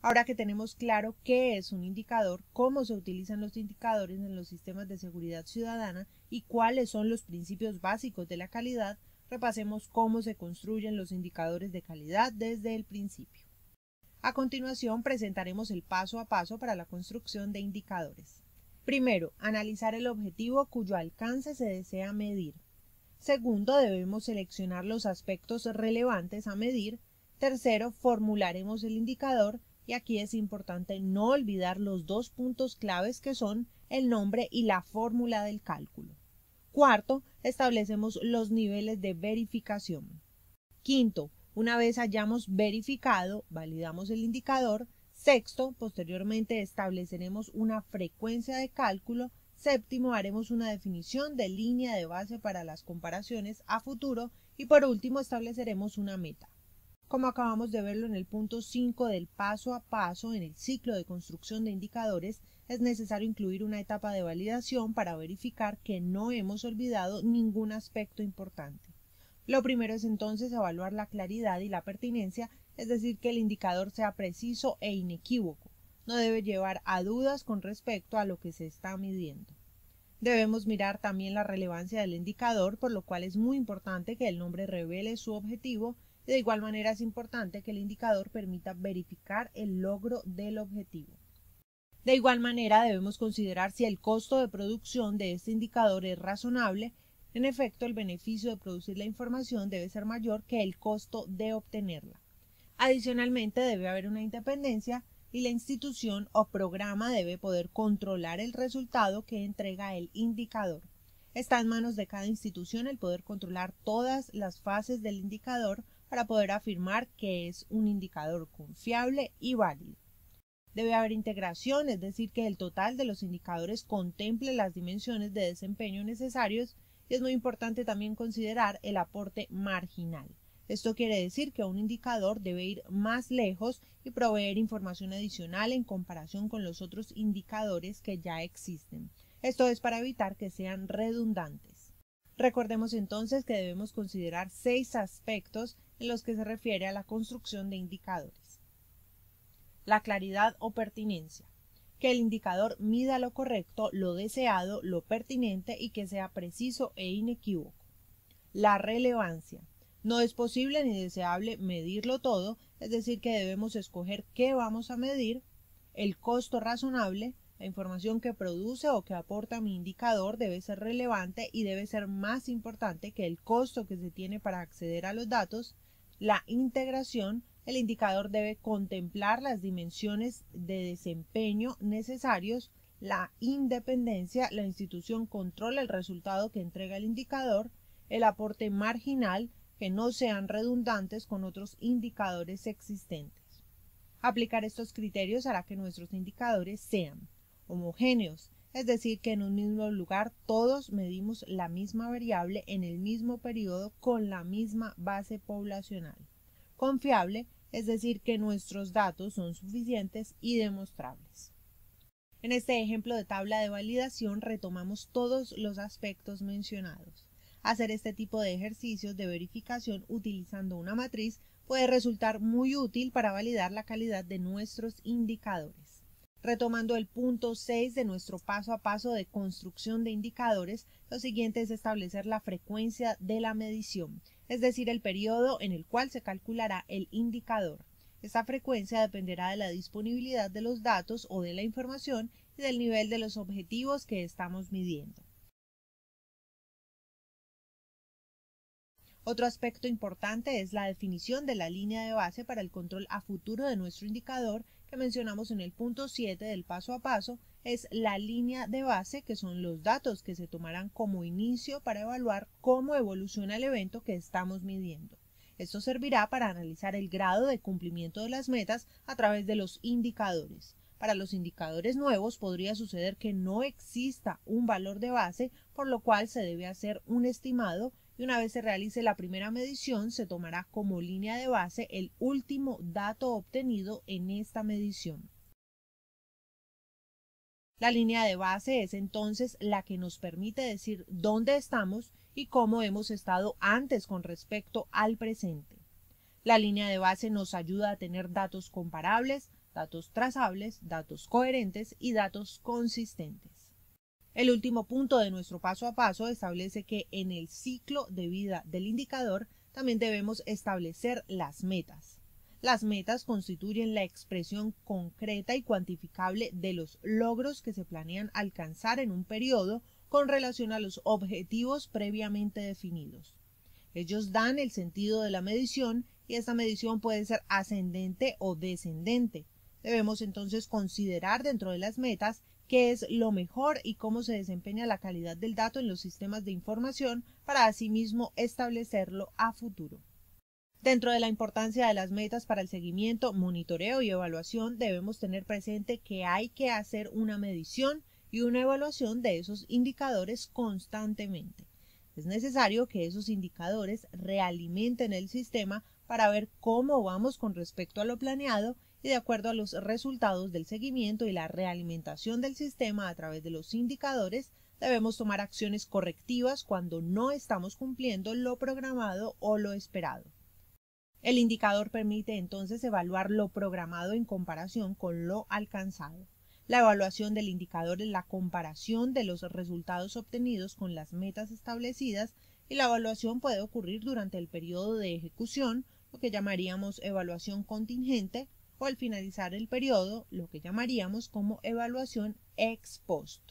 Ahora que tenemos claro qué es un indicador, cómo se utilizan los indicadores en los sistemas de seguridad ciudadana y cuáles son los principios básicos de la calidad, repasemos cómo se construyen los indicadores de calidad desde el principio. A continuación, presentaremos el paso a paso para la construcción de indicadores. Primero, analizar el objetivo cuyo alcance se desea medir. Segundo, debemos seleccionar los aspectos relevantes a medir. Tercero, formularemos el indicador y aquí es importante no olvidar los dos puntos claves que son el nombre y la fórmula del cálculo. Cuarto, establecemos los niveles de verificación. Quinto, una vez hayamos verificado, validamos el indicador. Sexto, posteriormente estableceremos una frecuencia de cálculo. Séptimo, haremos una definición de línea de base para las comparaciones a futuro y por último estableceremos una meta. Como acabamos de verlo en el punto 5 del paso a paso en el ciclo de construcción de indicadores, es necesario incluir una etapa de validación para verificar que no hemos olvidado ningún aspecto importante. Lo primero es entonces evaluar la claridad y la pertinencia, es decir, que el indicador sea preciso e inequívoco. No debe llevar a dudas con respecto a lo que se está midiendo. Debemos mirar también la relevancia del indicador, por lo cual es muy importante que el nombre revele su objetivo y de igual manera es importante que el indicador permita verificar el logro del objetivo. De igual manera debemos considerar si el costo de producción de este indicador es razonable. En efecto, el beneficio de producir la información debe ser mayor que el costo de obtenerla. Adicionalmente, debe haber una independencia y la institución o programa debe poder controlar el resultado que entrega el indicador. Está en manos de cada institución el poder controlar todas las fases del indicador para poder afirmar que es un indicador confiable y válido. Debe haber integración, es decir, que el total de los indicadores contemple las dimensiones de desempeño necesarios y es muy importante también considerar el aporte marginal. Esto quiere decir que un indicador debe ir más lejos y proveer información adicional en comparación con los otros indicadores que ya existen. Esto es para evitar que sean redundantes. Recordemos entonces que debemos considerar 6 aspectos en los que se refiere a la construcción de indicadores. La claridad o pertinencia. Que el indicador mida lo correcto, lo deseado, lo pertinente y que sea preciso e inequívoco. La relevancia. No es posible ni deseable medirlo todo, es decir, que debemos escoger qué vamos a medir. El costo razonable. La información que produce o que aporta mi indicador debe ser relevante y debe ser más importante que el costo que se tiene para acceder a los datos. La integración. El indicador debe contemplar las dimensiones de desempeño necesarios. La independencia. La institución controla el resultado que entrega el indicador. El aporte marginal, que no sean redundantes con otros indicadores existentes. Aplicar estos criterios hará que nuestros indicadores sean homogéneos, es decir, que en un mismo lugar todos medimos la misma variable en el mismo periodo con la misma base poblacional. Confiable, es decir, que nuestros datos son suficientes y demostrables. En este ejemplo de tabla de validación retomamos todos los aspectos mencionados. Hacer este tipo de ejercicios de verificación utilizando una matriz puede resultar muy útil para validar la calidad de nuestros indicadores. Retomando el punto 6 de nuestro paso a paso de construcción de indicadores, lo siguiente es establecer la frecuencia de la medición, es decir, el periodo en el cual se calculará el indicador. Esta frecuencia dependerá de la disponibilidad de los datos o de la información y del nivel de los objetivos que estamos midiendo. Otro aspecto importante es la definición de la línea de base para el control a futuro de nuestro indicador que mencionamos en el punto 7 del paso a paso. Es la línea de base, que son los datos que se tomarán como inicio para evaluar cómo evoluciona el evento que estamos midiendo. Esto servirá para analizar el grado de cumplimiento de las metas a través de los indicadores. Para los indicadores nuevos podría suceder que no exista un valor de base, por lo cual se debe hacer un estimado y una vez se realice la primera medición se tomará como línea de base el último dato obtenido en esta medición. La línea de base es entonces la que nos permite decir dónde estamos y cómo hemos estado antes con respecto al presente. La línea de base nos ayuda a tener datos comparables, datos trazables, datos coherentes y datos consistentes. El último punto de nuestro paso a paso establece que en el ciclo de vida del indicador también debemos establecer las metas. Las metas constituyen la expresión concreta y cuantificable de los logros que se planean alcanzar en un periodo con relación a los objetivos previamente definidos. Ellos dan el sentido de la medición y esta medición puede ser ascendente o descendente. Debemos entonces considerar dentro de las metas qué es lo mejor y cómo se desempeña la calidad del dato en los sistemas de información para asimismo establecerlo a futuro. Dentro de la importancia de las metas para el seguimiento, monitoreo y evaluación, debemos tener presente que hay que hacer una medición y una evaluación de esos indicadores constantemente. Es necesario que esos indicadores realimenten el sistema para ver cómo vamos con respecto a lo planeado y de acuerdo a los resultados del seguimiento y la realimentación del sistema a través de los indicadores, debemos tomar acciones correctivas cuando no estamos cumpliendo lo programado o lo esperado. El indicador permite entonces evaluar lo programado en comparación con lo alcanzado. La evaluación del indicador es la comparación de los resultados obtenidos con las metas establecidas y la evaluación puede ocurrir durante el periodo de ejecución, lo que llamaríamos evaluación contingente, o al finalizar el periodo, lo que llamaríamos como evaluación ex post.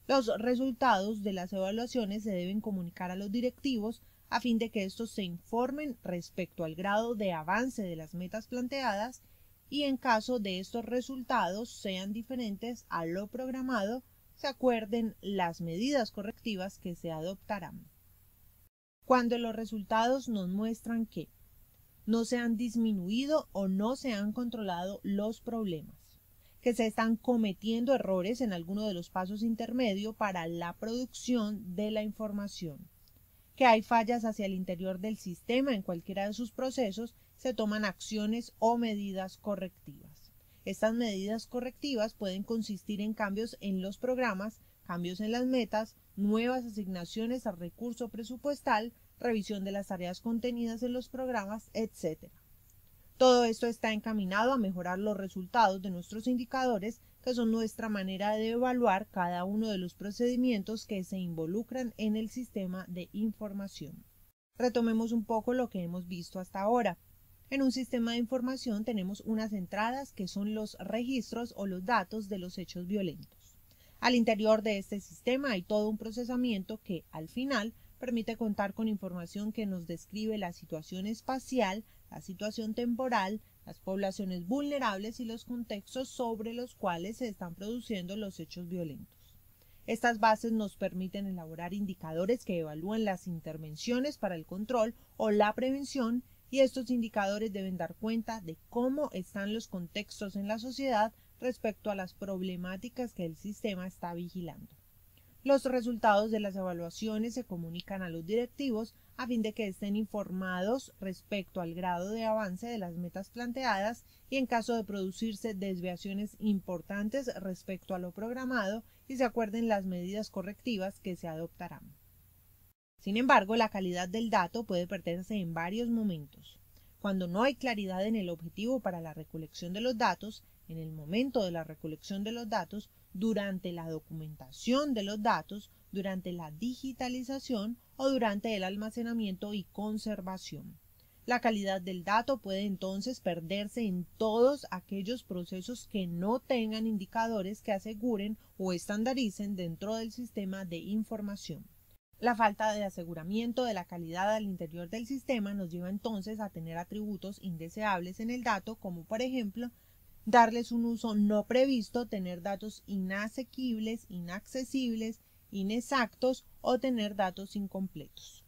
Los resultados de las evaluaciones se deben comunicar a los directivos a fin de que estos se informen respecto al grado de avance de las metas planteadas y en caso de estos resultados sean diferentes a lo programado, se acuerden las medidas correctivas que se adoptarán. Cuando los resultados nos muestran que no se han disminuido o no se han controlado los problemas, que se están cometiendo errores en alguno de los pasos intermedios para la producción de la información, que hay fallas hacia el interior del sistema en cualquiera de sus procesos, se toman acciones o medidas correctivas. Estas medidas correctivas pueden consistir en cambios en los programas, cambios en las metas, nuevas asignaciones al recurso presupuestal, revisión de las tareas contenidas en los programas, etc. Todo esto está encaminado a mejorar los resultados de nuestros indicadores, que son nuestra manera de evaluar cada uno de los procedimientos que se involucran en el sistema de información. Retomemos un poco lo que hemos visto hasta ahora. En un sistema de información tenemos unas entradas que son los registros o los datos de los hechos violentos. Al interior de este sistema hay todo un procesamiento que, al final, permite contar con información que nos describe la situación espacial, la situación temporal, las poblaciones vulnerables y los contextos sobre los cuales se están produciendo los hechos violentos. Estas bases nos permiten elaborar indicadores que evalúan las intervenciones para el control o la prevención y estos indicadores deben dar cuenta de cómo están los contextos en la sociedad respecto a las problemáticas que el sistema está vigilando. Los resultados de las evaluaciones se comunican a los directivos a fin de que estén informados respecto al grado de avance de las metas planteadas y en caso de producirse desviaciones importantes respecto a lo programado y se acuerden las medidas correctivas que se adoptarán. Sin embargo, la calidad del dato puede perderse en varios momentos. Cuando no hay claridad en el objetivo para la recolección de los datos, en el momento de la recolección de los datos, durante la documentación de los datos, durante la digitalización o durante el almacenamiento y conservación. La calidad del dato puede entonces perderse en todos aquellos procesos que no tengan indicadores que aseguren o estandaricen dentro del sistema de información. La falta de aseguramiento de la calidad al interior del sistema nos lleva entonces a tener atributos indeseables en el dato, como por ejemplo, darles un uso no previsto, tener datos inasequibles, inaccesibles, inexactos o tener datos incompletos.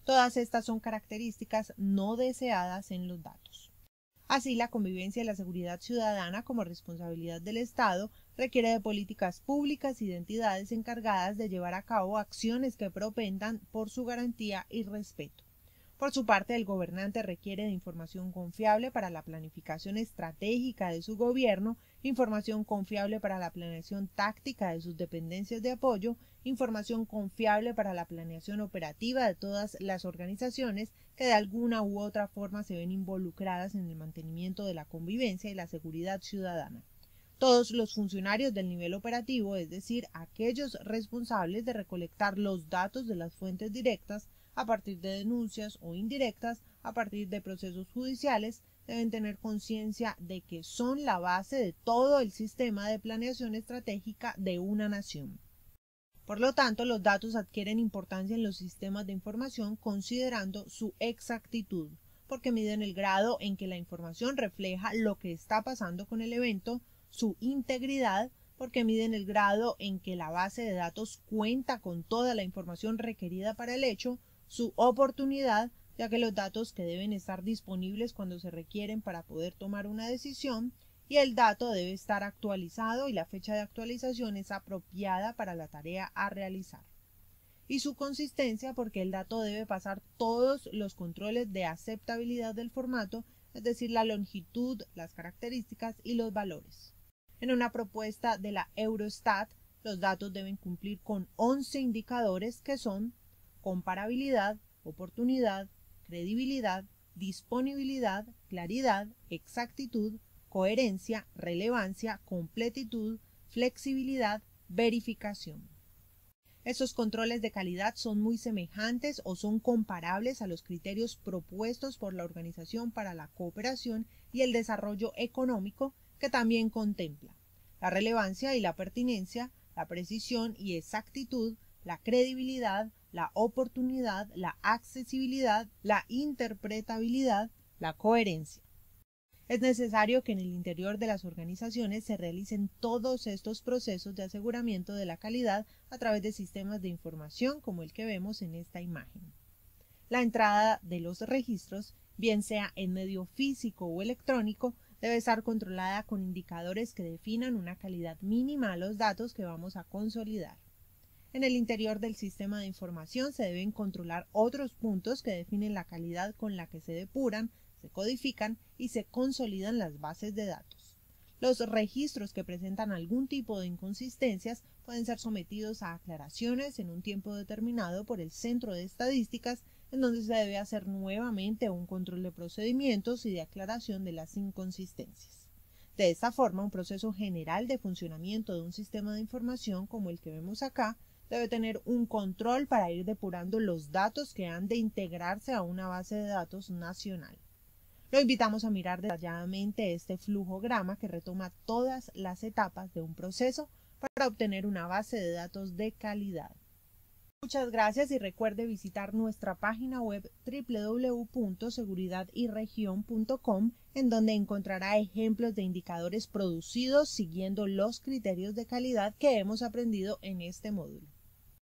Todas estas son características no deseadas en los datos. Así, la convivencia y la seguridad ciudadana como responsabilidad del Estado requiere de políticas públicas y de entidades encargadas de llevar a cabo acciones que propendan por su garantía y respeto. Por su parte, el gobernante requiere de información confiable para la planificación estratégica de su gobierno, información confiable para la planeación táctica de sus dependencias de apoyo, información confiable para la planeación operativa de todas las organizaciones que de alguna u otra forma se ven involucradas en el mantenimiento de la convivencia y la seguridad ciudadana. Todos los funcionarios del nivel operativo, es decir, aquellos responsables de recolectar los datos de las fuentes directas a partir de denuncias o indirectas a partir de procesos judiciales, deben tener conciencia de que son la base de todo el sistema de planeación estratégica de una nación. Por lo tanto, los datos adquieren importancia en los sistemas de información considerando su exactitud, porque miden el grado en que la información refleja lo que está pasando con el evento, su integridad, porque miden el grado en que la base de datos cuenta con toda la información requerida para el hecho, su oportunidad, ya que los datos que deben estar disponibles cuando se requieren para poder tomar una decisión, y el dato debe estar actualizado y la fecha de actualización es apropiada para la tarea a realizar. Y su consistencia, porque el dato debe pasar todos los controles de aceptabilidad del formato, es decir, la longitud, las características y los valores. En una propuesta de la Eurostat, los datos deben cumplir con 11 indicadores que son comparabilidad, oportunidad, credibilidad, disponibilidad, claridad, exactitud, coherencia, relevancia, completitud, flexibilidad, verificación. Estos controles de calidad son muy semejantes o son comparables a los criterios propuestos por la Organización para la Cooperación y el Desarrollo Económico, que también contempla la relevancia y la pertinencia, la precisión y exactitud, la credibilidad, la oportunidad, la accesibilidad, la interpretabilidad, la coherencia. Es necesario que en el interior de las organizaciones se realicen todos estos procesos de aseguramiento de la calidad a través de sistemas de información como el que vemos en esta imagen. La entrada de los registros, bien sea en medio físico o electrónico, debe estar controlada con indicadores que definan una calidad mínima a los datos que vamos a consolidar. En el interior del sistema de información se deben controlar otros puntos que definen la calidad con la que se depuran, se codifican y se consolidan las bases de datos. Los registros que presentan algún tipo de inconsistencias pueden ser sometidos a aclaraciones en un tiempo determinado por el Centro de Estadísticas, en donde se debe hacer nuevamente un control de procedimientos y de aclaración de las inconsistencias. De esta forma, un proceso general de funcionamiento de un sistema de información como el que vemos acá debe tener un control para ir depurando los datos que han de integrarse a una base de datos nacional. Lo invitamos a mirar detalladamente este flujograma que retoma todas las etapas de un proceso para obtener una base de datos de calidad. Muchas gracias y recuerde visitar nuestra página web www.seguridadyregion.com, en donde encontrará ejemplos de indicadores producidos siguiendo los criterios de calidad que hemos aprendido en este módulo.